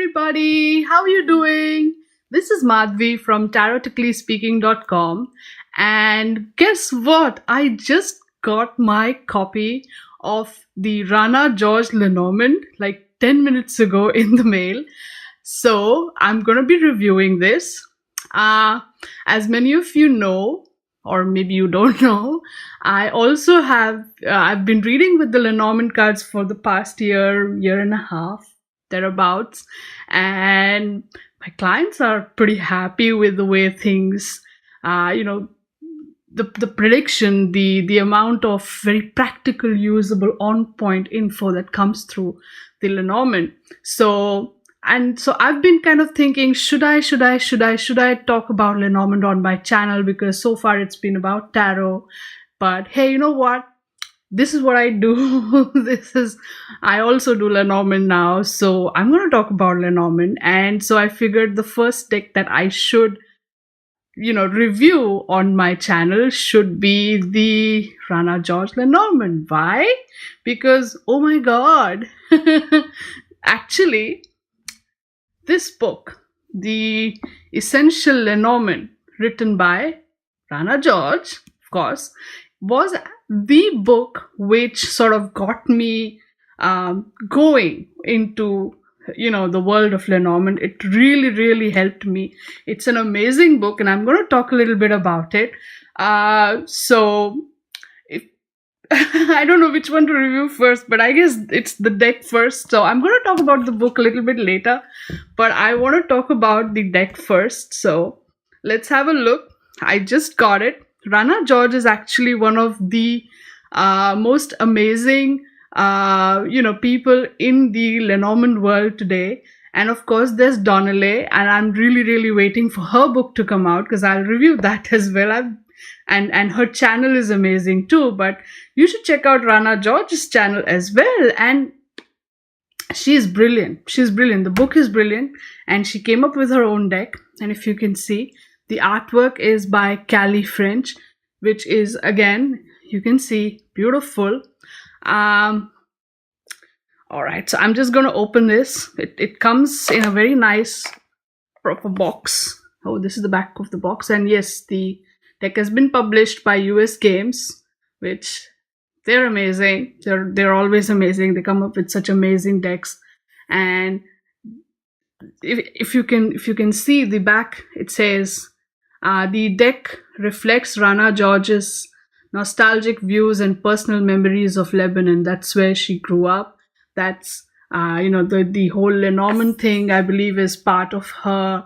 everybody, how are you doing? This is Madhvi from taroticallyspeaking.com, and guess what? I just got my copy of the Rana George Lenormand like 10 minutes ago in the mail. So I'm going to be reviewing this. As many of you know, or maybe you don't know, I also have, I've been reading with the Lenormand cards for the past year and a half, thereabouts. And my clients are pretty happy with the way things, the prediction, the amount of very practical, usable, on-point info that comes through the Lenormand. So I've been kind of thinking, should I talk about Lenormand on my channel, because so far it's been about tarot. But hey, you know what? This is what I do. I also do Lenormand now. So I'm going to talk about Lenormand. And so I figured the first deck that I should, review on my channel should be the Rana George Lenormand. Why? Because, oh my God, actually, this book, the Essential Lenormand, written by Rana George, of course, was the book which sort of got me going into the world of Lenormand. It really, really helped me. It's an amazing book, and I'm going to talk a little bit about it. I don't know which one to review first, but I guess it's the deck first. So I'm going to talk about the book a little bit later, but I want to talk about the deck first. So let's have a look. I just got it. Rana George is actually one of the most amazing, people in the Lenormand world today. And of course, there's Donnelly, and I'm really, really waiting for her book to come out because I'll review that as well. And her channel is amazing too, but you should check out Rana George's channel as well. And she's brilliant. She's brilliant. The book is brilliant, and she came up with her own deck. And if you can see, the artwork is by Callie French, which is, again, you can see, beautiful. All right, so I'm just going to open this. It comes in a very nice, proper box. Oh, this is the back of the box. And yes, the deck has been published by US Games, which they're amazing. They're always amazing. They come up with such amazing decks. And if you can see the back, it says the deck reflects Rana George's nostalgic views and personal memories of Lebanon. That's where she grew up. That's the whole Lenormand thing, I believe, is part of her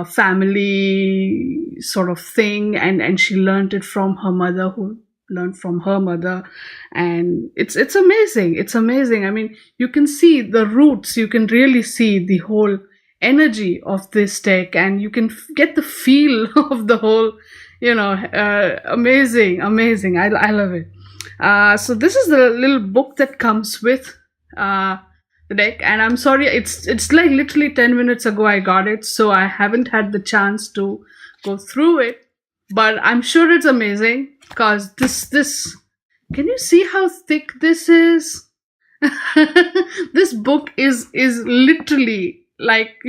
family sort of thing, and she learned it from her mother, who learned from her mother. And it's amazing. It's amazing. I mean, you can see the roots. You can really see the whole energy of this deck, and you can get the feel of the whole, amazing. I love it. So this is the little book that comes with the deck, and I'm sorry, it's like literally 10 minutes ago I got it, so I haven't had the chance to go through it, but I'm sure it's amazing, because this can you see how thick this is? This book is literally like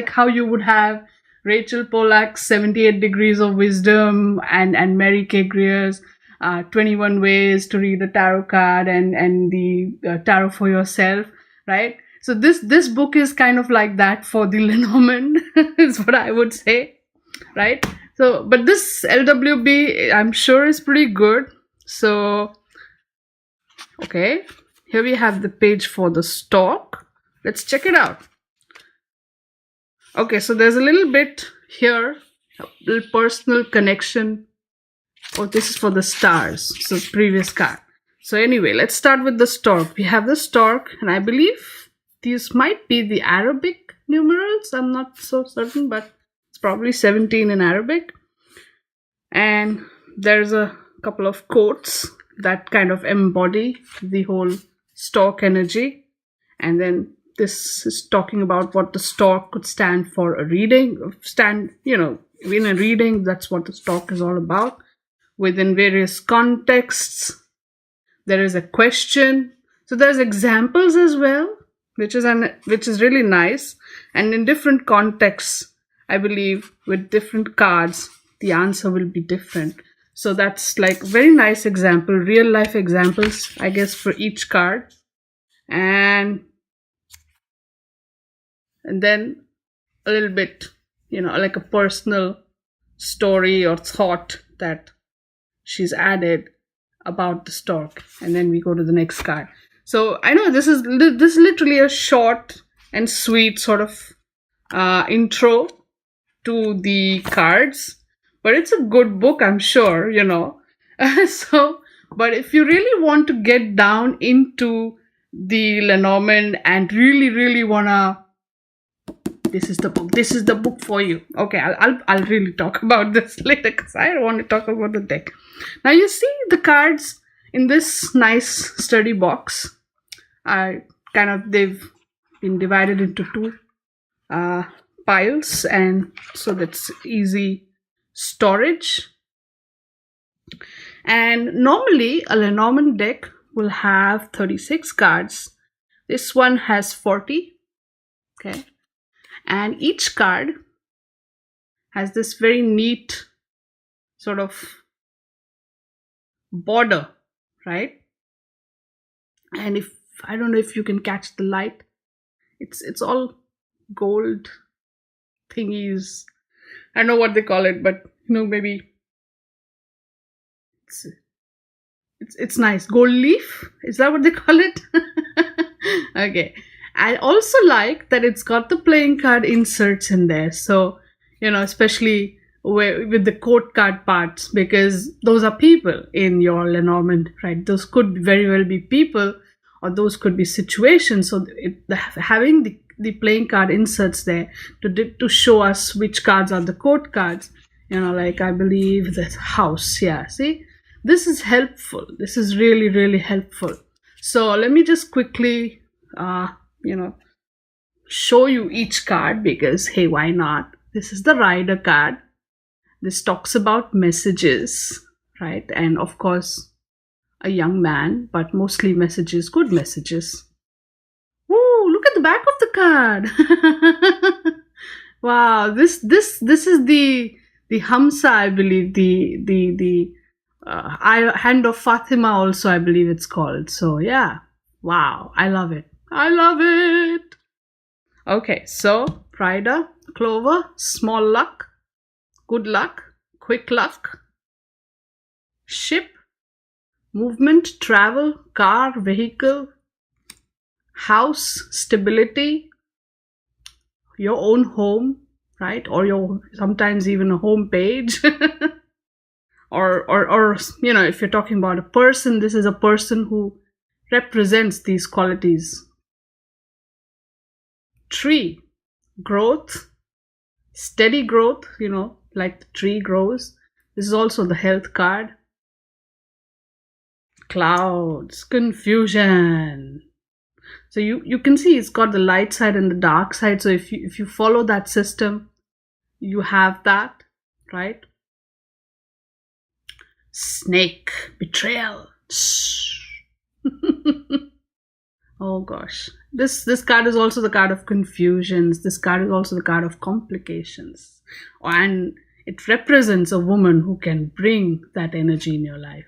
how you would have Rachel Pollack's 78 Degrees of Wisdom and Mary K. Greer's 21 Ways to Read a Tarot Card and the Tarot for Yourself, right? So this book is kind of like that for the Lenormand, is what I would say, right? So, but this LWB, I'm sure, is pretty good. So, okay, here we have the page for the stalk. Let's check it out. Okay, so there's a little bit here, a little personal connection. Oh, this is for the stars, so previous card. So anyway, let's start with the stork. We have the stork, and I believe these might be the Arabic numerals. I'm not so certain, but it's probably 17 in Arabic. And there's a couple of quotes that kind of embody the whole stork energy. And then this is talking about what the stork could stand for, a reading. In a reading, that's what the stork is all about. Within various contexts, there is a question. So there's examples as well. which is really nice, and in different contexts, I believe, with different cards, the answer will be different. So that's like very nice example, real life examples, I guess, for each card. And then a little bit, like a personal story or thought that she's added about the stork. And then we go to the next card. So I know this is literally a short and sweet sort of intro to the cards, but it's a good book, I'm sure, So, but if you really want to get down into the Lenormand and really, really wanna, this is the book for you. Okay, I'll really talk about this later because I don't want to talk about the deck. Now you see the cards in this nice sturdy box. They've been divided into two piles, and so that's easy storage. And normally a Lenormand deck will have 36 cards. This one has 40. Okay. And each card has this very neat sort of border, right? And I don't know if you can catch the light. It's all gold thingies. I don't know what they call it, but maybe it's nice. Gold leaf? Is that what they call it? Okay. I also like that it's got the playing card inserts in there. So, especially with the court card parts, because those are people in your Lenormand, right? Those could very well be people, or those could be situations. So having the playing card inserts there to show us which cards are the court cards, like I believe the house. Yeah, see, this is helpful. This is really, really helpful. So let me just quickly show you each card, because hey, why not? This is the rider card. This talks about messages, right? And of course, a young man, but mostly messages, good messages. Woo, look at the back of the card. Wow, this is the Hamsa, I believe, the Hand of Fatima also, I believe it's called. So yeah, wow, I love it. I love it. Okay, so rider, clover, small luck, good luck, quick luck, ship, movement, travel, car, vehicle, house, stability, your own home, right? Or your sometimes even a home page. or if you're talking about a person, this is a person who represents these qualities. Tree, growth, steady growth, like the tree grows. This is also the health card. Clouds, confusion. So you can see it's got the light side and the dark side. So if you follow that system, you have that, right? Snake, betrayal. Oh gosh. This card is also the card of confusions. This card is also the card of complications. And it represents a woman who can bring that energy in your life.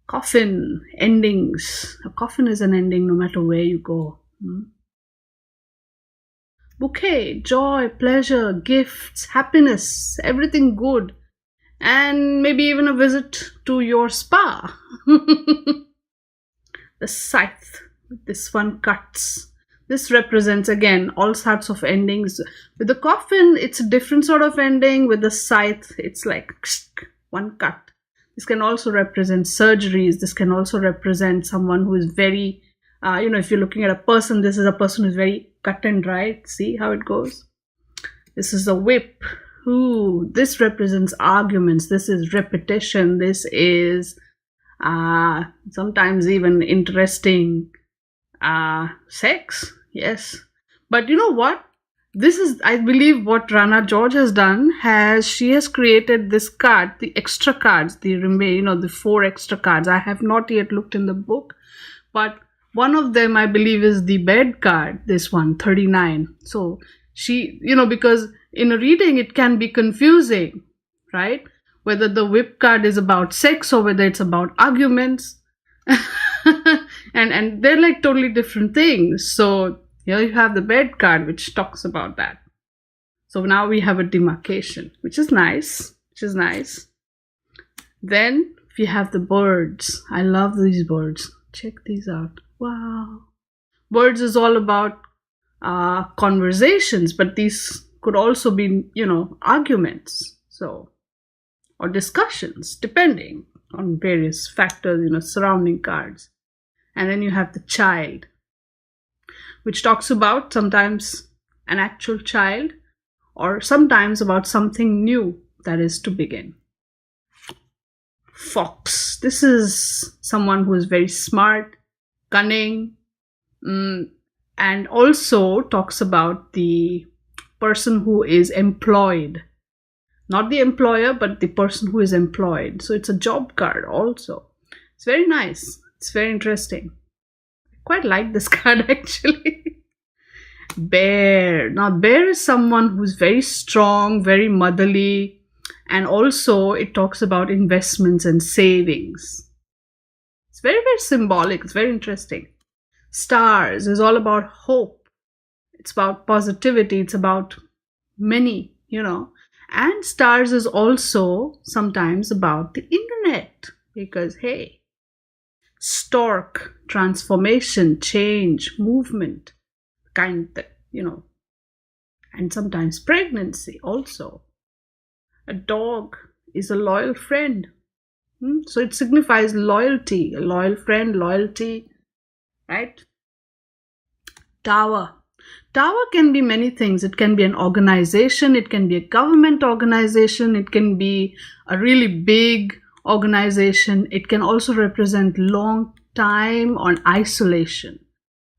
Coffin, endings. A coffin is an ending no matter where you go. Bouquet, joy, pleasure, gifts, happiness, everything good. And maybe even a visit to your spa. The scythe. This one cuts. This represents, again, all sorts of endings. With the coffin, it's a different sort of ending. With the scythe, it's like one cut. This can also represent surgeries. This can also represent someone who is very, if you're looking at a person, this is a person who's very cut and dry. See how it goes? This is a whip. Ooh, this represents arguments. This is repetition. This is sometimes even interesting sex. Yes. But you know what? This is, I believe, what Rana George has done. She has created this card, the extra cards, the 4 extra cards. I have not yet looked in the book, but One of them, I believe, is the bed card, this one, 39. So she, because in a reading it can be confusing, right? Whether the whip card is about sex or whether it's about arguments. and they're like totally different things. So here you have the bed card, which talks about that. So now we have a demarcation, which is nice. Then we have the birds. I love these birds. Check these out. Wow. Birds is all about conversations, but these could also be, arguments. So, or discussions, depending on various factors, surrounding cards. And then you have the child, which talks about sometimes an actual child or sometimes about something new that is to begin. Fox. This is someone who is very smart, cunning, and also talks about the person who is employed. Not the employer, but the person who is employed. So it's a job card also. It's very nice. It's very interesting. I quite like this card actually. Bear. Now, bear is someone who's very strong, very motherly, and also it talks about investments and savings. It's very, very symbolic. It's very interesting. Stars is all about hope. It's about positivity. It's about many, And stars is also sometimes about the internet because, hey, stork, transformation, change, movement, kind that, and sometimes pregnancy also. A dog is a loyal friend. So it signifies loyalty, a loyal friend, loyalty, right? Tower. Tower can be many things. It can be an organization. It can be a government organization. It can be a really big organization. It can also represent long time on isolation.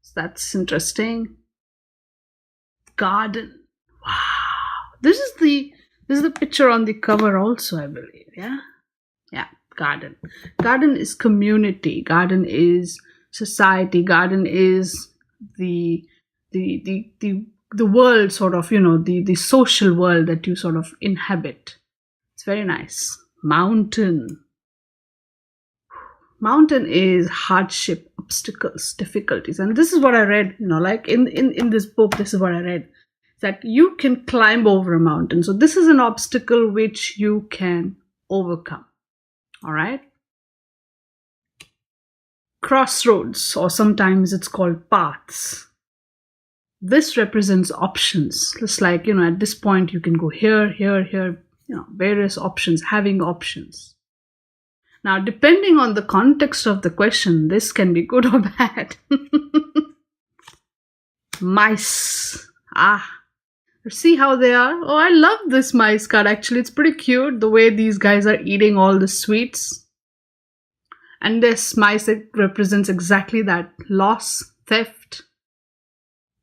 So that's interesting. Garden. Wow. This is the picture on the cover also, I believe. Yeah. Garden. Garden is community. Garden is society. Garden is the world, sort of, the social world that you sort of inhabit. It's very nice. Mountain. Mountain is hardship, obstacles, difficulties. And this is what I read, like in this book, this is what I read. That you can climb over a mountain. So this is an obstacle which you can overcome. All right. Crossroads, or sometimes it's called paths. This represents options. Just like, at this point you can go here, various options, having options. Now, depending on the context of the question, this can be good or bad. Mice. See how they are? Oh, I love this mice card actually. It's pretty cute the way these guys are eating all the sweets. And this mice, it represents exactly that. Loss, theft,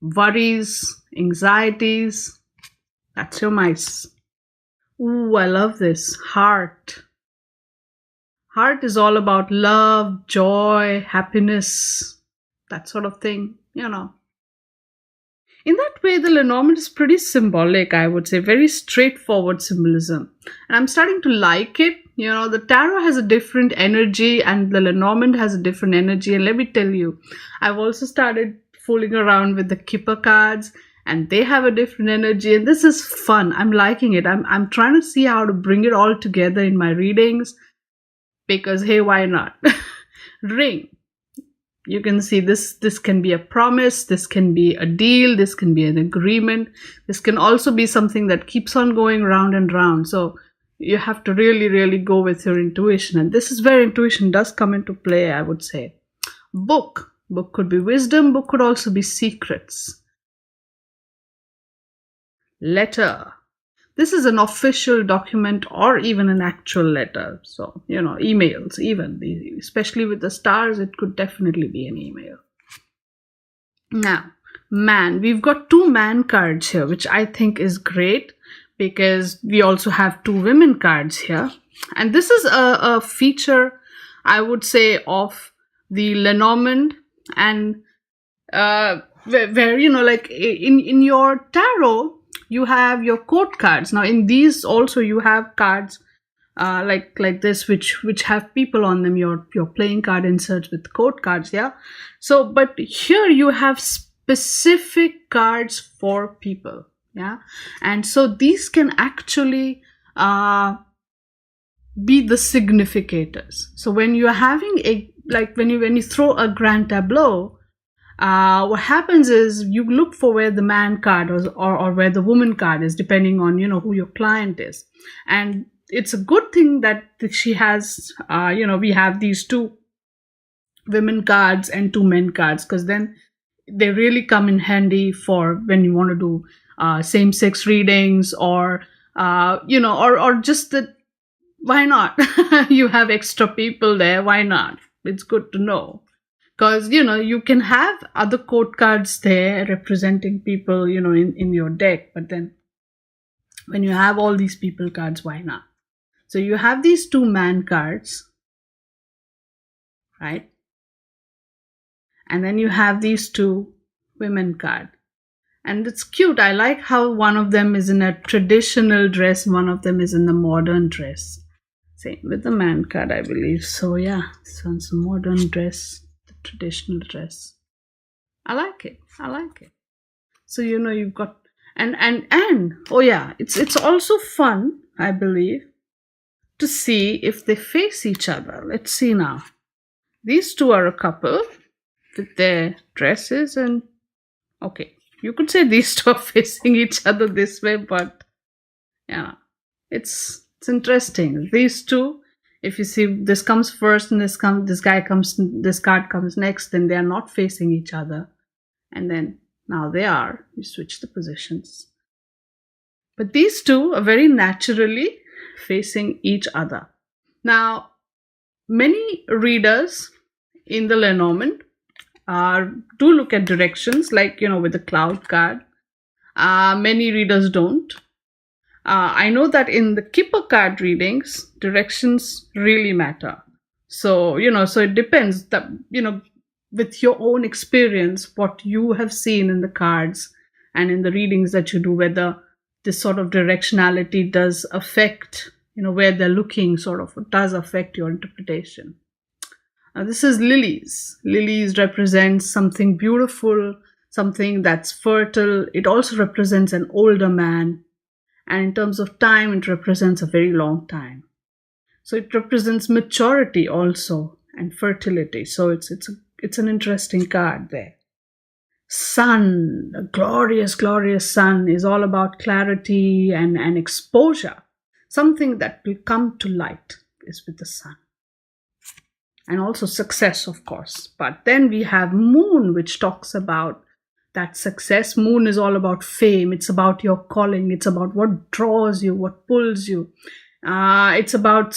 worries, anxieties. That's your mice. Ooh, I love this. Heart. Heart is all about love, joy, happiness, that sort of thing, In that way, the Lenormand is pretty symbolic, I would say, very straightforward symbolism. And I'm starting to like it. The tarot has a different energy and the Lenormand has a different energy. And let me tell you, I've also started fooling around with the Kipper cards and they have a different energy. And this is fun. I'm liking it. I'm trying to see how to bring it all together in my readings because, hey, why not? Ring. You can see this can be a promise, this can be a deal, this can be an agreement. This can also be something that keeps on going round and round. So you have to really, really go with your intuition. And this is where intuition does come into play, I would say. Book. Book could be wisdom, book could also be secrets. Letter. This is an official document or even an actual letter. So, emails even. Especially with the stars, it could definitely be an email. Now, man. We've got 2 man cards here, which I think is great because we also have 2 women cards here. And this is a feature, I would say, of the Lenormand And where like in your tarot, you have your court cards. Now in these also you have cards like this, which have people on them, your playing card inserts with court cards. Yeah. So but here you have specific cards for people. Yeah. And so these can actually be the significators. So when you're having when you throw a grand tableau, what happens is you look for where the man card or where the woman card is, depending on who your client is. And it's a good thing that she has we have these 2 women cards and 2 men cards, because then they really come in handy for when you want to do same-sex readings, or or just that. Why not? You have extra people there. Why not? It's good to know. Because, you can have other court cards there representing people, in your deck. But then when you have all these people cards, why not? So you have these 2 man cards, right? And then you have these 2 women cards. And it's cute. I like how one of them is in a traditional dress, one of them is in the modern dress. Same with the man card, I believe. So yeah, this one's a modern dress, the traditional dress. I like it. So you've got and oh yeah, it's also fun, I believe, to see if they face each other. Let's see now. These 2 are a couple with their dresses, and okay, you could say these 2 are facing each other this way, but yeah, it's interesting. These 2, if you see this comes first and this card comes next, then they are not facing each other. And then now they are. You switch the positions. But these 2 are very naturally facing each other. Now, many readers in the Lenormand do look at directions, like with the cloud card. Many readers don't. I know that in the Kipper card readings, directions really matter. So, so it depends that, with your own experience, what you have seen in the cards and in the readings that you do, whether this sort of directionality does affect, where they're looking, sort of does affect your interpretation. This is lilies. Lilies represents something beautiful, something that's fertile. It also represents an older man. And in terms of time, it represents a very long time. So it represents maturity also and fertility. So it's an interesting card there. Sun, a glorious, glorious sun, is all about clarity and exposure. Something that will come to light is with the sun. And also success, of course. But then we have moon, which talks about that success. Moon is all about fame. It's about your calling. It's about what draws you, what pulls you. It's about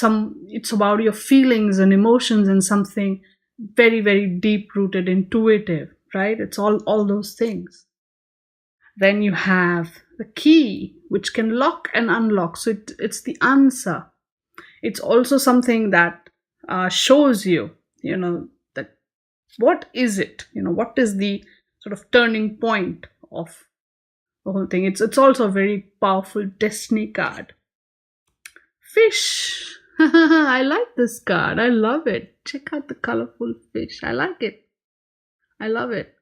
your feelings and emotions, and something very, very deep-rooted, intuitive, right? It's all those things. Then you have the key, which can lock and unlock. So it's the answer. It's also something that shows you, that what is it? What is the sort of turning point of the whole thing. It's also a very powerful destiny card. Fish. I like this card. I love it. Check out the colorful fish. I like it. I love it.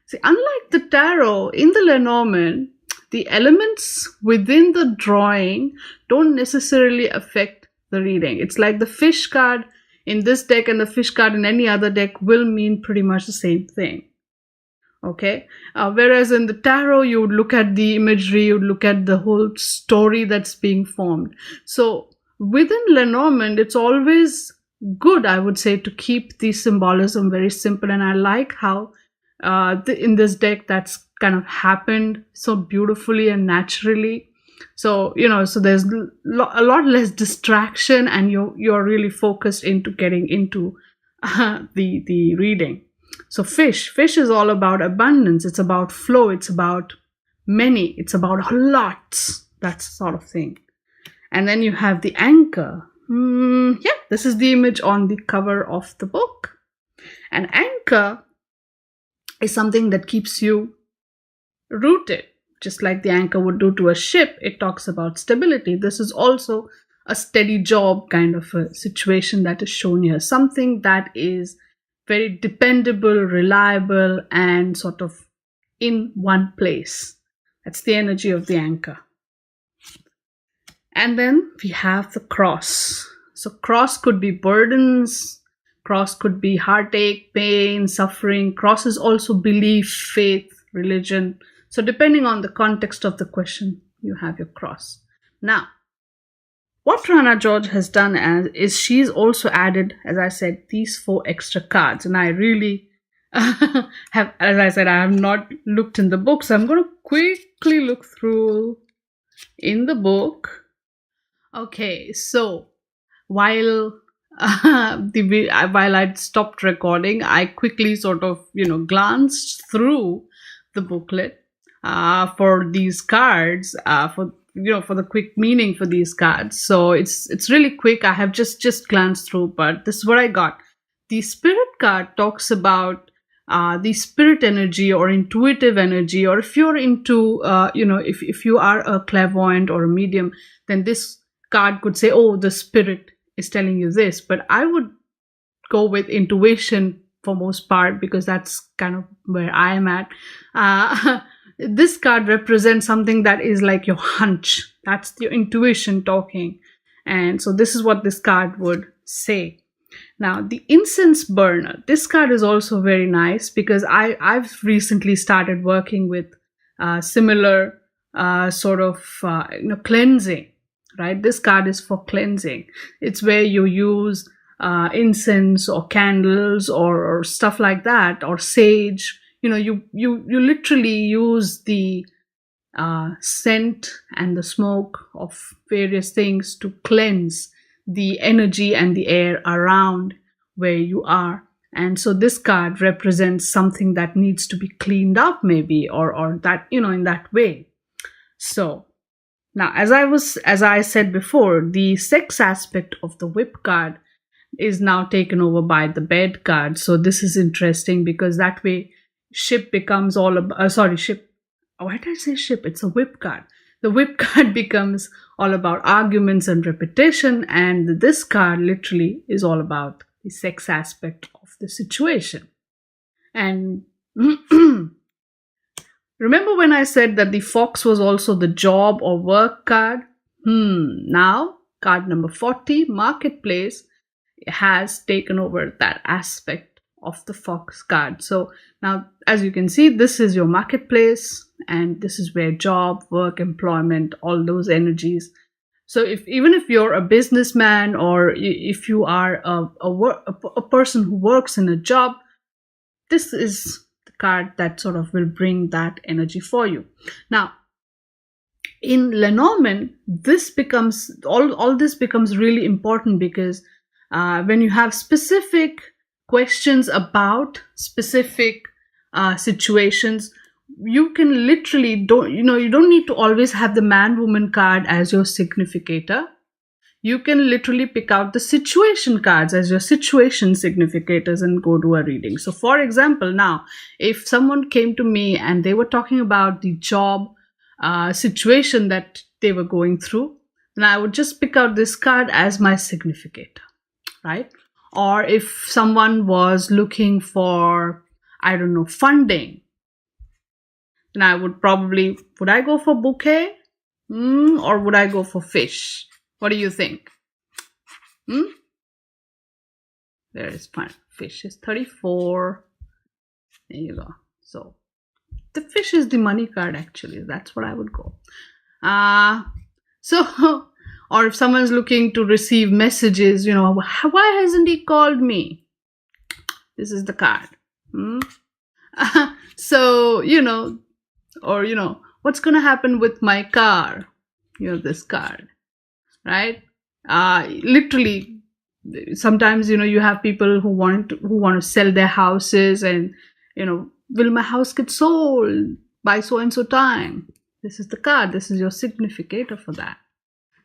See, unlike the tarot, in the Lenormand, the elements within the drawing don't necessarily affect the reading. It's like the fish card in this deck and the fish card in any other deck will mean pretty much the same thing. Okay, whereas in the tarot, you would look at the imagery, you would look at the whole story that's being formed. So within Lenormand, it's always good, I would say, to keep the symbolism very simple. And I like how in this deck that's kind of happened so beautifully and naturally. So, so there's a lot less distraction, and you're really focused into getting into the reading. So fish is all about abundance. It's about flow. It's about many. It's about lots. That sort of thing. And then you have the anchor. This is the image on the cover of the book. An anchor is something that keeps you rooted, just like the anchor would do to a ship. It talks about stability. This is also a steady job kind of a situation that is shown here, something that is very dependable, reliable, and sort of in one place. That's the energy of the anchor. And then we have the cross. So cross could be burdens, cross could be heartache, pain, suffering. Cross is also belief, faith, religion. So depending on the context of the question, you have your cross. Now, what Rana George has done is she's also added, as I said, these 4 extra cards. And I really have, as I said, I have not looked in the book. So I'm going to quickly look through in the book. Okay, so while I'd stopped recording, I quickly sort of, glanced through the booklet for these cards, for the quick meaning for these cards. So it's really quick. I have just glanced through, but this is what I got. The spirit card talks about the spirit energy or intuitive energy, or if you're into, if you are a clairvoyant or a medium, then this card could say, oh, the spirit is telling you this. But I would go with intuition for most part, because that's kind of where I am at. This card represents something that is like your hunch. That's your intuition talking. And so this is what this card would say. Now, the incense burner. This card is also very nice, because I've recently started working with similar sort of cleansing. Right, this card is for cleansing. It's where you use incense or candles or stuff like that, or sage. You literally use the scent and the smoke of various things to cleanse the energy and the air around where you are. And so this card represents something that needs to be cleaned up, maybe, or that, in that way. So now, as I said before, the sex aspect of the whip card is now taken over by the bed card. So this is interesting, because that way ship becomes all about, ship. Why did I say ship? It's a whip card. The whip card becomes all about arguments and repetition. And this card literally is all about the sex aspect of the situation. And remember when I said that the fox was also the job or work card? Now, card number 40, Marketplace, has taken over that aspect of the fox card. So now, as you can see, this is your marketplace, and this is where job, work, employment, all those energies. So even if you're a businessman, or if you are a person who works in a job, this is card that sort of will bring that energy for you. Now, in Lenormand, this becomes all this becomes really important, because when you have specific questions about specific situations, you can literally you don't need to always have the man-woman card as your significator. You can literally pick out the situation cards as your situation significators and go to a reading. So for example, now, if someone came to me and they were talking about the job situation that they were going through, then I would just pick out this card as my significator, right? Or if someone was looking for, I don't know, funding, then I would I go for bouquet? Or would I go for fish? What do you think? There is fun. Fish is 34. There you go. So the fish is the money card, actually. That's what I would go. So, or if someone's looking to receive messages, why hasn't he called me? This is the card. So, or, what's going to happen with my car? This card. Right? Literally, sometimes, you have people who want to sell their houses, and, will my house get sold by so and so time? This is the card. This is your significator for that.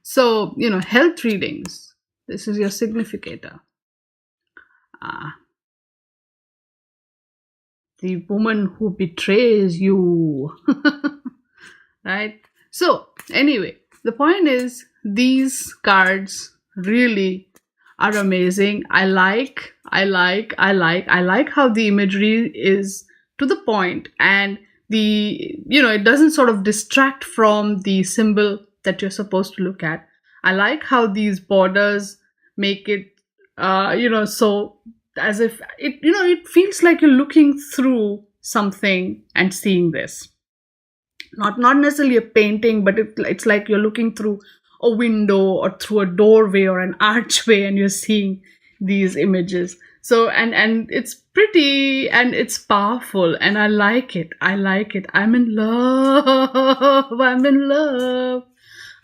So, health readings. This is your significator. the woman who betrays you. Right? So, anyway, the point is these cards really are amazing. I like how the imagery is to the point, and it doesn't sort of distract from the symbol that you're supposed to look at. I like how these borders make it, so as if it feels like you're looking through something and seeing this. Not necessarily a painting, but it's like you're looking through a window or through a doorway or an archway, and you're seeing these images. So and it's pretty and it's powerful, and I like it. I'm in love.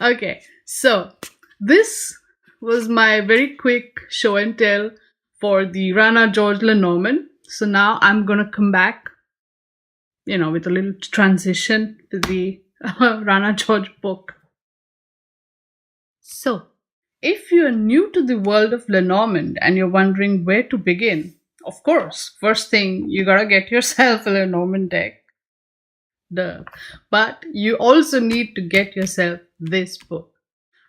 Okay, so this was my very quick show and tell for the Rana George Lenormand. So now I'm gonna come back, with a little transition to the Rana George book. So, if you're new to the world of Lenormand and you're wondering where to begin, of course, first thing, you gotta get yourself a Lenormand deck. Duh. But you also need to get yourself this book,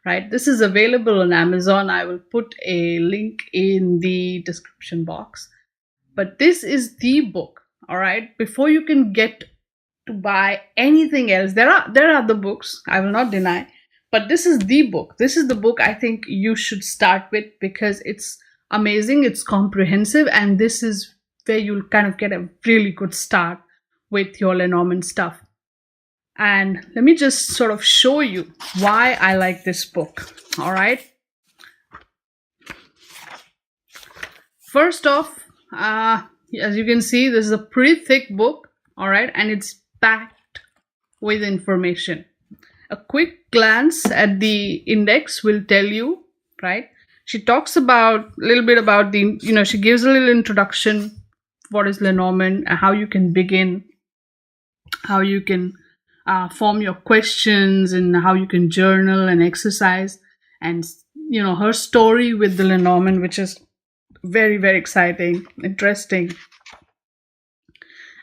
right? This is available on Amazon. I will put a link in the description box. But this is the book, all right? Before you can get to buy anything else, there are other books, I will not deny, but this is the book. This is the book I think you should start with because it's amazing, it's comprehensive, and this is where you'll kind of get a really good start with your Lenormand stuff. And let me just sort of show you why I like this book, all right? First off, as you can see, this is a pretty thick book, all right, and it's packed with information. A quick glance at the index will tell you, right? She talks about a little bit about she gives a little introduction, what is Lenormand, how you can begin, how you can form your questions, and how you can journal and exercise, and her story with the Lenormand, which is very, very exciting, interesting.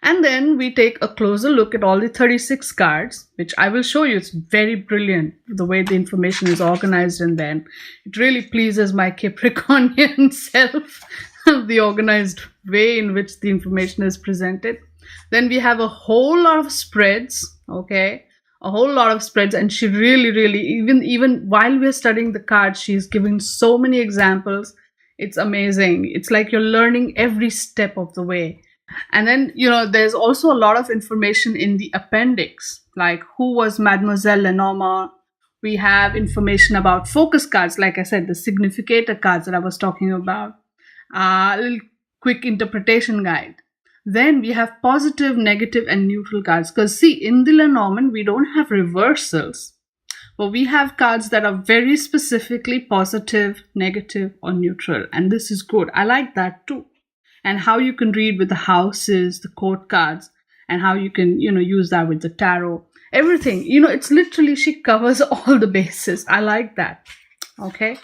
And then we take a closer look at all the 36 cards, which I will show you. It's very brilliant, the way the information is organized, and then it really pleases my Capricornian self, the organized way in which the information is presented. Then we have a whole lot of spreads, okay? A whole lot of spreads, and she really, even while we're studying the cards, she's giving so many examples. It's amazing. It's like you're learning every step of the way. And then, there's also a lot of information in the appendix, like who was Mademoiselle Lenormand. We have information about focus cards, like I said, the significator cards that I was talking about. A little quick interpretation guide. Then we have positive, negative, and neutral cards. Because see, in the Lenormand, we don't have reversals. But we have cards that are very specifically positive, negative, or neutral. And this is good. I like that too. And how you can read with the houses, the court cards, and how you can, use that with the tarot. Everything. It's literally, she covers all the bases. I like that. Okay.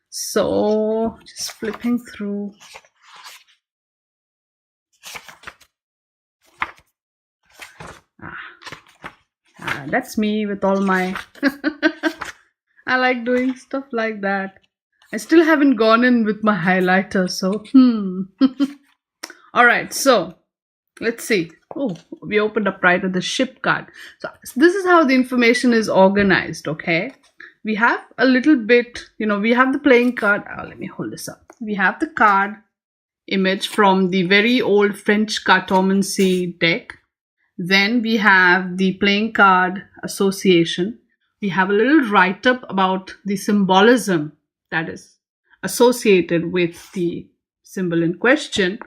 So, just flipping through. That's me with all my... I like doing stuff like that. I still haven't gone in with my highlighter, so... Alright, so let's see. Oh, we opened up right at the ship card. So this is how the information is organized, okay? We have a little bit, we have the playing card. Let me hold this up. We have the card image from the very old French cartomancy deck. Then we have the playing card association. We have a little write-up about the symbolism that is associated with the symbol in question.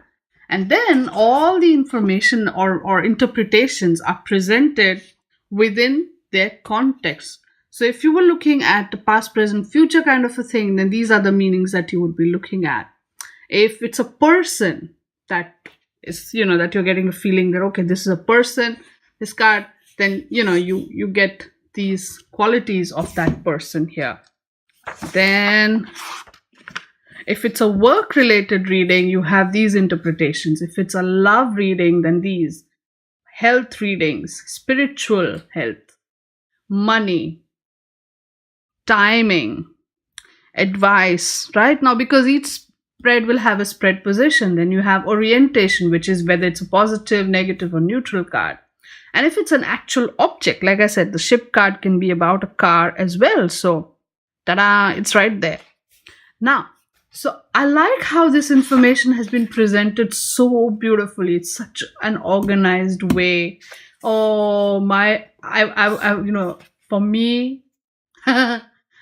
And then all the information or interpretations are presented within their context. So if you were looking at the past, present, future kind of a thing, then these are the meanings that you would be looking at. If it's a person that is, that you're getting a feeling that, okay, this is a person, this card, then, you get these qualities of that person here. Then If it's a work related reading, you have these interpretations. If it's a love reading, then these. Health readings, spiritual health, money, timing, advice, right? Now, because each spread will have a spread position, then you have orientation, which is whether it's a positive, negative, or neutral card. And if it's an actual object, like I said, the ship card can be about a car as well. So, ta-da, it's right there. Now, so I like how this information has been presented so beautifully. It's such an organized way. Oh my, for me,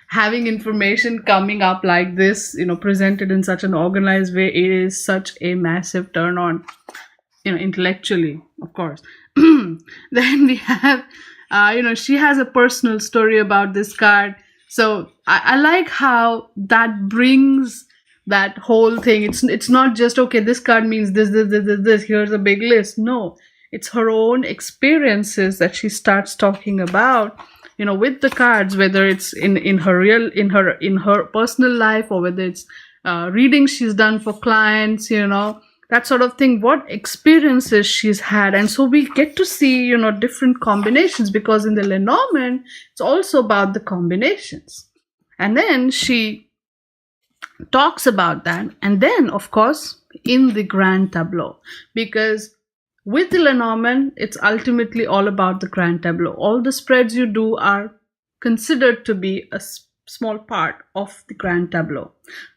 having information coming up like this, presented in such an organized way, it is such a massive turn on, intellectually, of course. Then we have, she has a personal story about this card. So I like how that brings that whole thing. It's not just, okay, this card means this, here's a big list. No, it's her own experiences that she starts talking about, with the cards, whether it's in her personal life, or whether it's readings she's done for clients, that sort of thing, what experiences she's had. And so we get to see, different combinations, because in the Lenormand, it's also about the combinations. And then she talks about that. And then, of course, in the grand tableau, because with the Lenormand, it's ultimately all about the grand tableau. All the spreads you do are considered to be a small part of the grand tableau.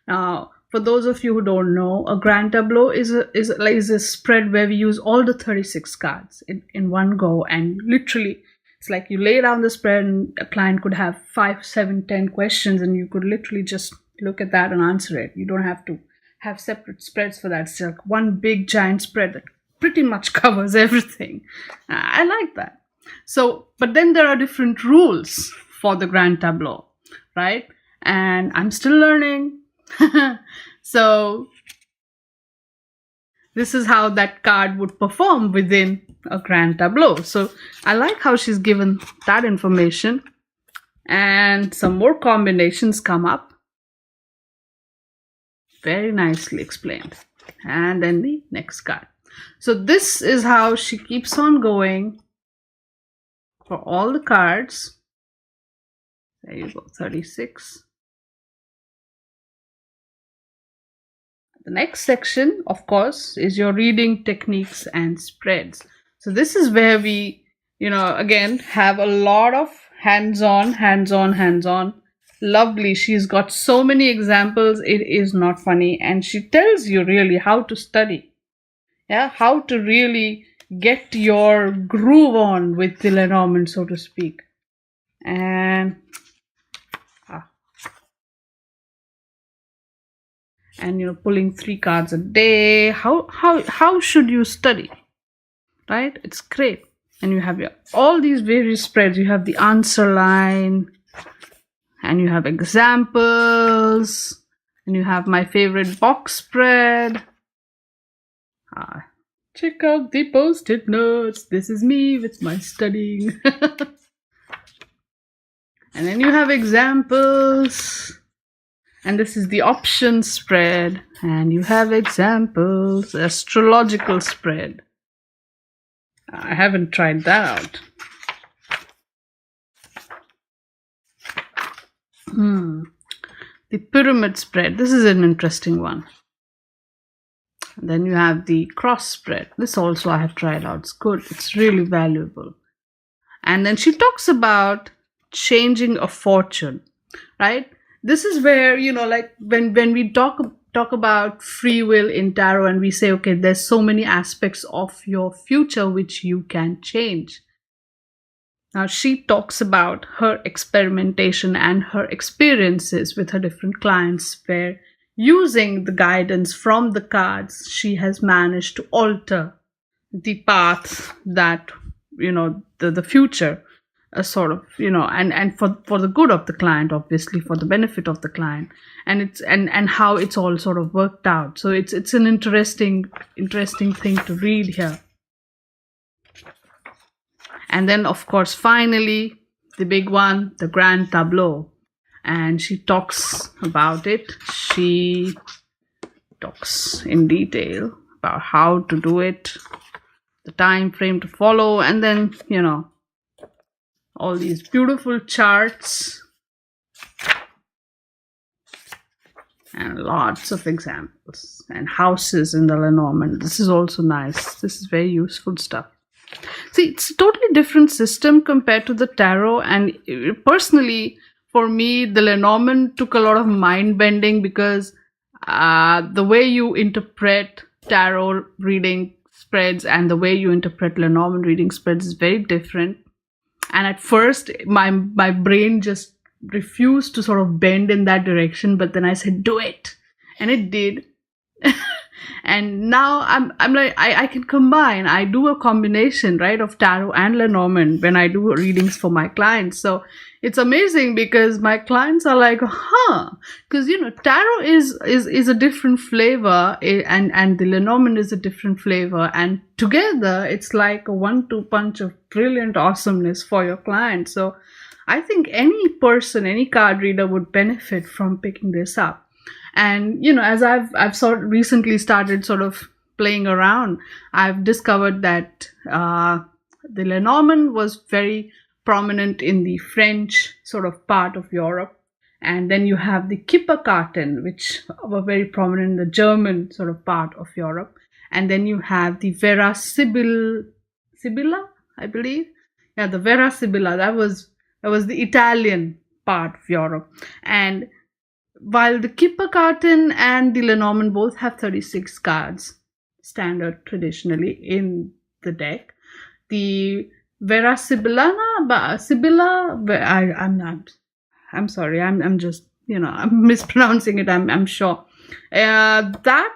Now, for those of you who don't know, a grand tableau is a spread where we use all the 36 cards in one go, and literally it's like you lay down the spread and a client could have 5, 7, 10 questions, and you could literally just look at that and answer it. You don't have to have separate spreads for that. It's like one big giant spread that pretty much covers everything. I like that. So, but then there are different rules for the grand tableau, right? And I'm still learning. So this is how that card would perform within a grand tableau. So I like how she's given that information, and some more combinations come up. Very nicely explained. And then the next card. So this is how she keeps on going for all the cards. There you go, 36. The next section, of course, is your reading techniques and spreads. So this is where we, again, have a lot of hands-on. Lovely. She's got so many examples. It is not funny. And she tells you really how to study. Yeah, how to really get your groove on with the Lenormand, so to speak. And pulling 3 cards a day. How should you study? Right? It's great. And you have all these various spreads. You have the answer line, and you have examples, and you have my favorite box spread. Check out the post-it notes. This is me with my studying. And then you have examples. And this is the option spread. And you have examples. Astrological spread. I haven't tried that out. The pyramid spread. This is an interesting one. And then you have the cross spread. This also I have tried out. It's good. It's really valuable. And then she talks about changing a fortune, right? This is where, like when we talk about free will in tarot, and we say, okay, there's so many aspects of your future which you can change. Now, she talks about her experimentation and her experiences with her different clients, where using the guidance from the cards, she has managed to alter the path that, the future sort of, and for the good of the client, obviously, for the benefit of the client, and it's and how it's all sort of worked out. So it's an interesting thing to read here. And then, of course, finally, the big one, the grand tableau. And she talks about it. She talks in detail about how to do it, the time frame to follow, and then, all these beautiful charts and lots of examples and houses in the Lenormand. This is also nice. This is very useful stuff. See, it's a totally different system compared to the tarot, and personally, for me, the Lenormand took a lot of mind bending because the way you interpret tarot reading spreads and the way you interpret Lenormand reading spreads is very different. And at first, my brain just refused to sort of bend in that direction, but then I said, do it. And it did. And now I'm like, I can combine. I do a combination, right, of tarot and Lenormand when I do readings for my clients. So it's amazing because my clients are like, because tarot is a different flavor, and the Lenormand is a different flavor, and together it's like a 1-2 punch of brilliant awesomeness for your client. So I think any person, any card reader would benefit from picking this up. And as I've sort of recently started sort of playing around, I've discovered that the Lenormand was very prominent in the French sort of part of Europe, and then you have the Kipperkarten, which were very prominent in the German sort of part of Europe, and then you have the Vera Sibilla, I believe, the Vera Sibilla. That was the Italian part of Europe. And while the Kipperkarten and the Lenormand both have 36 cards, standard traditionally in the deck, the Vera Sibilla, I'm sorry, I'm just, I'm mispronouncing it, I'm sure. That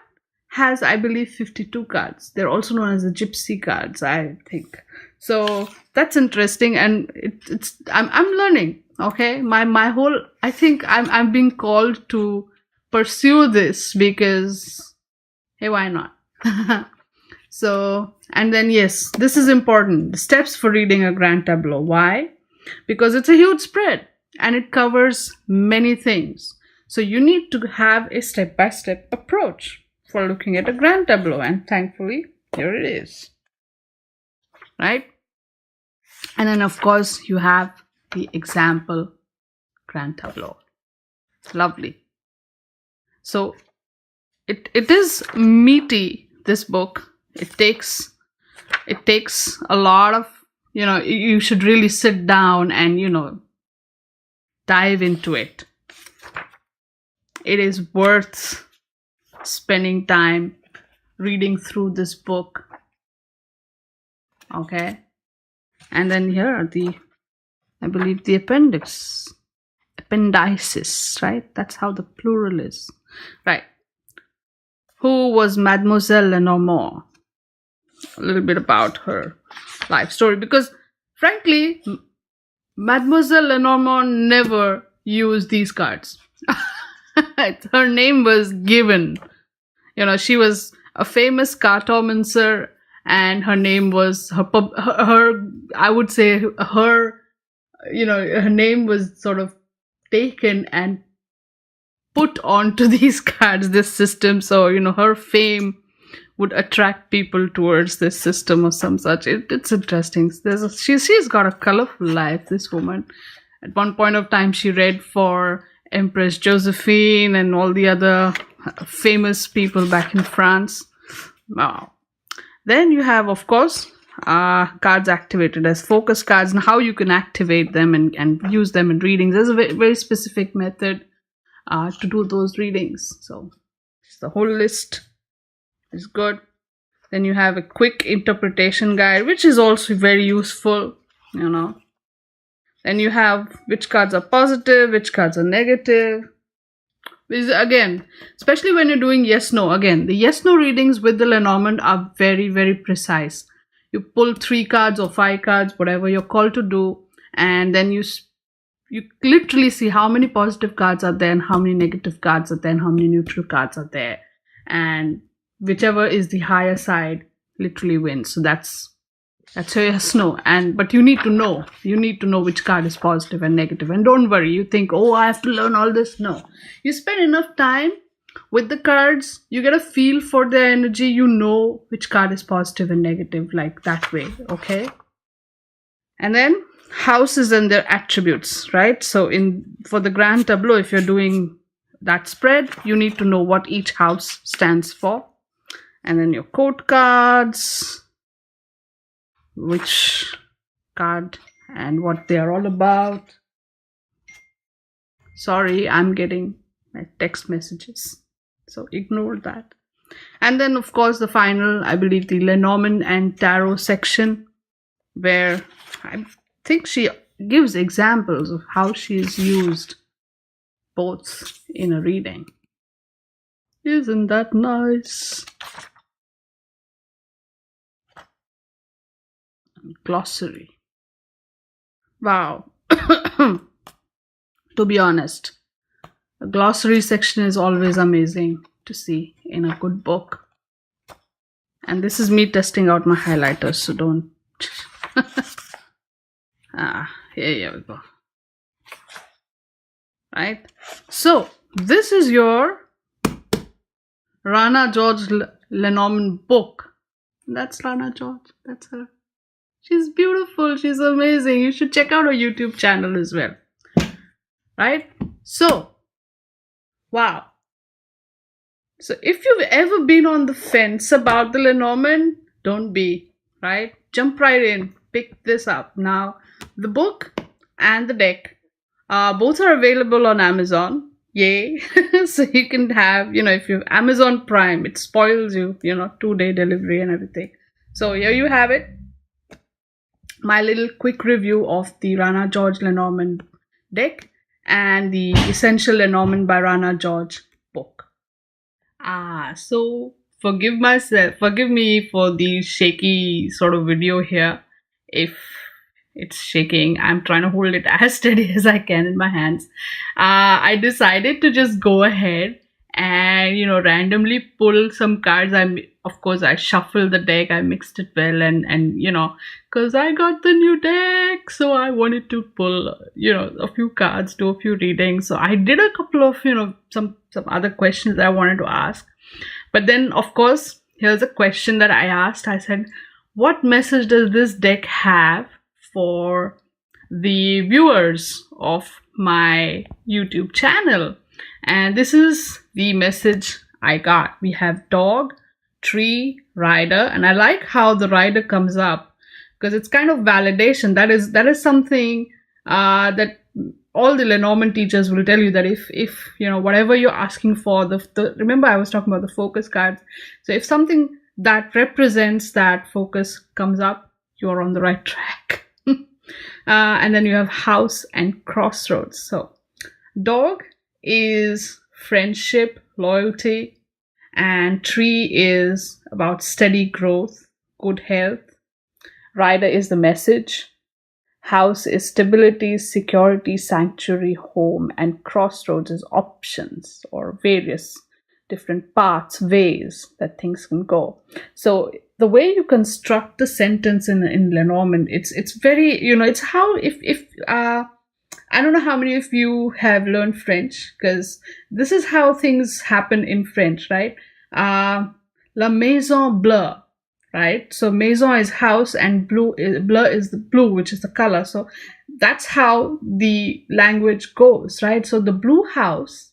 has, I believe, 52 cards. They're also known as the gypsy cards, I think. So that's interesting, and I'm learning. Okay, my whole, I think I'm being called to pursue this because, hey, why not? So, and then yes, this is important. The steps for reading a grand tableau. Why? Because it's a huge spread and it covers many things. So you need to have a step-by-step approach for looking at a grand tableau, and thankfully, here it is. Right? And then of course you have the example grand tableau. Lovely. So it is meaty, this book. It takes a lot of, you should really sit down and, dive into it. It is worth spending time reading through this book. Okay. And then here are I believe the appendices, right? That's how the plural is. Right. Who was Mademoiselle Lenormand? A little bit about her life story, because frankly, Mademoiselle Lenormand never used these cards. Her name was given. She was a famous cartomancer, and her name was her I would say her name was sort of taken and put onto these cards, this system. So, her fame would attract people towards this system or some such. It's interesting. She's got a colorful life, this woman. At one point of time, she read for Empress Josephine and all the other famous people back in France. Wow. Then you have, of course, cards activated as focus cards, and how you can activate them and use them in readings. There's a very, very specific method to do those readings. So the whole list is good. Then you have a quick interpretation guide, which is also very useful, Then you have which cards are positive, which cards are negative. Again, especially when you're doing yes-no. Again, the yes-no readings with the Lenormand are very, very precise. You pull 3 cards or 5 cards, whatever you're called to do, and then you literally see how many positive cards are there and how many negative cards are there and how many neutral cards are there. And whichever is the higher side literally wins. So that's a yes-no. But you need to know. You need to know which card is positive and negative. And don't worry, you think, I have to learn all this. No. You spend enough time With the cards, you get a feel for their energy. You know which card is positive and negative, like that way, okay? And then houses and their attributes, right? So for the grand tableau, if you're doing that spread, you need to know what each house stands for. And then your code cards, which card and what they are all about. Sorry, I'm getting my text messages, so ignore that. And then, of course, the final, I believe, the Lenormand and Tarot section, where I think she gives examples of how she's used both in a reading. Isn't that nice? Glossary. Wow. To be honest, a glossary section is always amazing to see in a good book. And this is me testing out my highlighters, so don't. Here we go. Right? So, this is your Rana George Lenormand book. That's Rana George. That's her. She's beautiful. She's amazing. You should check out her YouTube channel as well. Right? So, wow. So, if you've ever been on the fence about the Lenormand, don't be. Right? Jump right in. Pick this up. Now, the book and the deck, both are available on Amazon. Yay. So you can have, if you have Amazon Prime, it spoils you, 2-day delivery and everything. So here you have it. My little quick review of the Rana George Lenormand deck and the Essential Lenormand by Rana George book. So forgive me for the shaky sort of video here. If it's shaking, I'm trying to hold it as steady as I can in my hands. I decided to just go ahead and, randomly pull some cards. Of course, I shuffled the deck, I mixed it well, and because I got the new deck, so I wanted to pull, a few cards, do a few readings. So I did a couple of, some other questions that I wanted to ask. But then, of course, here's a question that I asked. I said, what message does this deck have for the viewers of my YouTube channel? And this is the message I got. We have dog, tree, rider, and I like how the rider comes up because it's kind of validation. That is something that all the Lenormand teachers will tell you, that if whatever you're asking for, remember I was talking about the focus cards. So if something that represents that focus comes up, you're on the right track. And then you have house and crossroads. So dog is friendship, loyalty, and tree is about steady growth, good health. Rider is the message. House is stability, security, sanctuary, home, and crossroads is options or various different paths, ways that things can go. So the way you construct the sentence in Lenormand, it's very, it's how if I don't know how many of you have learned French, because this is how things happen in French, right? La maison bleue, right? So maison is house and bleu is the blue, which is the color. So that's how the language goes, right? So the blue house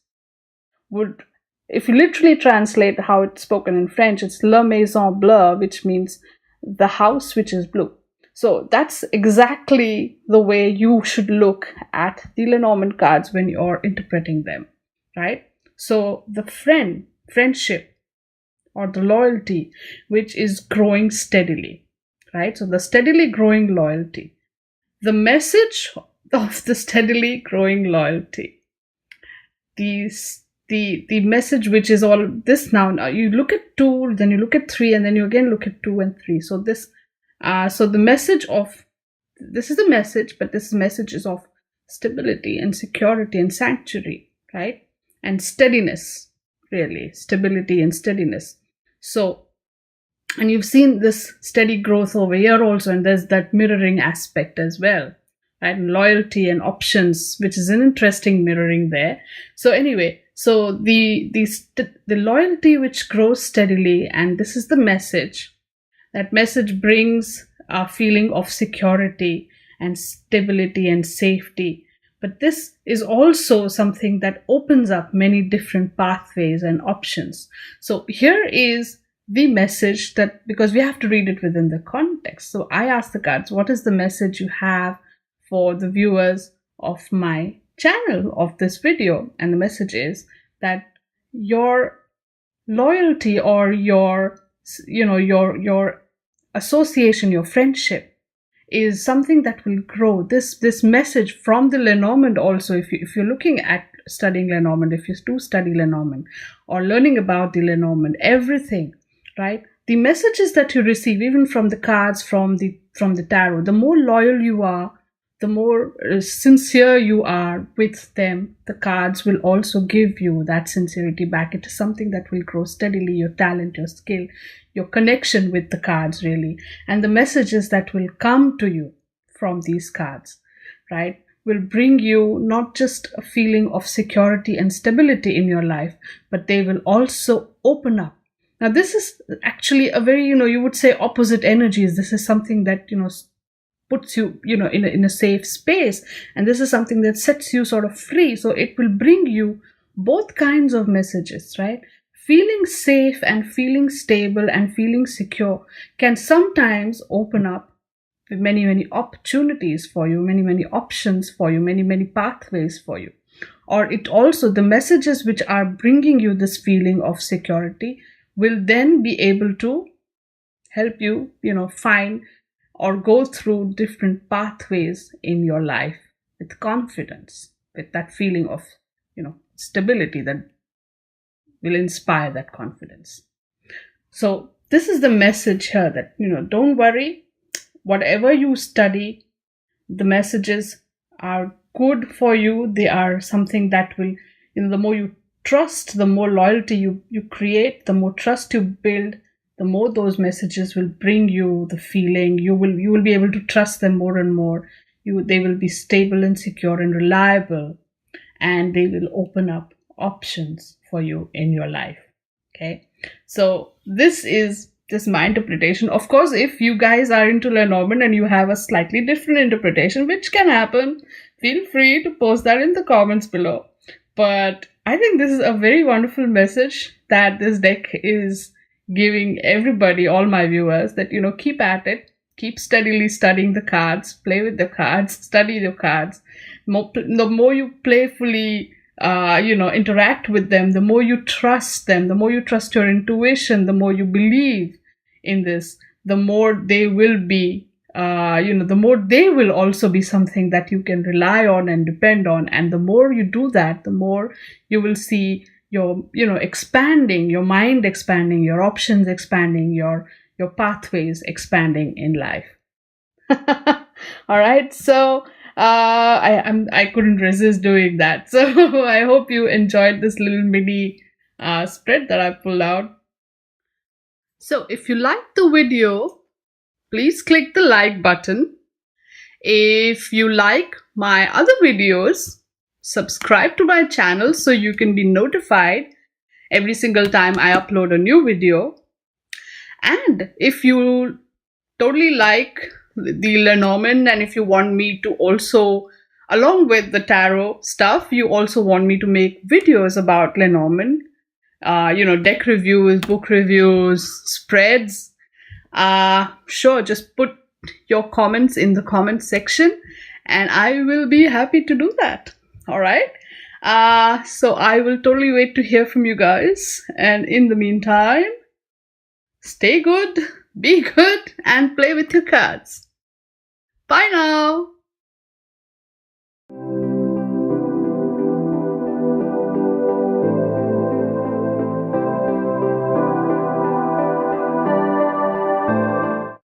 would, if you literally translate how it's spoken in French, it's la maison bleue, which means the house which is blue. So that's exactly the way you should look at the Lenormand cards when you're interpreting them, right? So the friendship, or the loyalty, which is growing steadily, right? So the steadily growing loyalty. The message of the steadily growing loyalty. The message which is all this now you look at 2, then you look at 3, and then you again look at 2 and 3. So this, so the message of, this is the message, but this message is of stability and security and sanctuary, right? And steadiness, really, stability and steadiness. So, and you've seen this steady growth over here also, and there's that mirroring aspect as well, right? And loyalty and options, which is an interesting mirroring there. So anyway, So the loyalty which grows steadily, and this is the message. That message brings a feeling of security and stability and safety. But this is also something that opens up many different pathways and options. So here is the message, that because we have to read it within the context. So I asked the cards, what is the message you have for the viewers of my channel, of this video? And the message is that your loyalty, or your association, your friendship, is something that will grow. This message from the Lenormand also, if you're looking at studying Lenormand, if you do study Lenormand or learning about the Lenormand, everything, right? The messages that you receive, even from the cards, from the tarot, the more loyal you are, the more sincere you are with them, the cards will also give you that sincerity back. It is something that will grow steadily, your talent, your skill, your connection with the cards, really. And the messages that will come to you from these cards, right, will bring you not just a feeling of security and stability in your life, but they will also open up. Now, this is actually a very, you would say opposite energies. This is something that, puts you, in a safe space. And this is something that sets you sort of free. So it will bring you both kinds of messages, right? Feeling safe and feeling stable and feeling secure can sometimes open up with many, many opportunities for you, many, many options for you, many, many pathways for you. Or it also, the messages which are bringing you this feeling of security will then be able to help you, find or go through different pathways in your life with confidence, with that feeling of, stability that will inspire that confidence. So this is the message here, that, don't worry, whatever you study, the messages are good for you. They are something that will, the more you trust, the more loyalty you create, the more trust you build, the more those messages will bring you the feeling. You will be able to trust them more and more. They will be stable and secure and reliable, and they will open up options for you in your life. Okay, so this is just my interpretation. Of course, if you guys are into Lenormand and you have a slightly different interpretation, which can happen, feel free to post that in the comments below. But I think this is a very wonderful message that this deck is giving everybody, all my viewers, that, keep at it, keep steadily studying the cards, play with the cards, study the cards. The more you playfully, interact with them, the more you trust them, the more you trust your intuition, the more you believe in this, the more they will be, the more they will also be something that you can rely on and depend on. And the more you do that, the more you will see your, expanding, your mind expanding, your options expanding, your pathways expanding in life. All right. So I couldn't resist doing that. So I hope you enjoyed this little mini spread that I pulled out. So if you liked the video, please click the like button. If you like my other videos, subscribe to my channel so you can be notified every single time I upload a new video. And if you totally like the Lenormand, and if you want me to also, along with the tarot stuff, you also want me to make videos about Lenormand, deck reviews, book reviews, spreads, sure, just put your comments in the comment section and I will be happy to do that. All right. So I will totally wait to hear from you guys. And in the meantime, stay good, be good, and play with your cards. Bye now.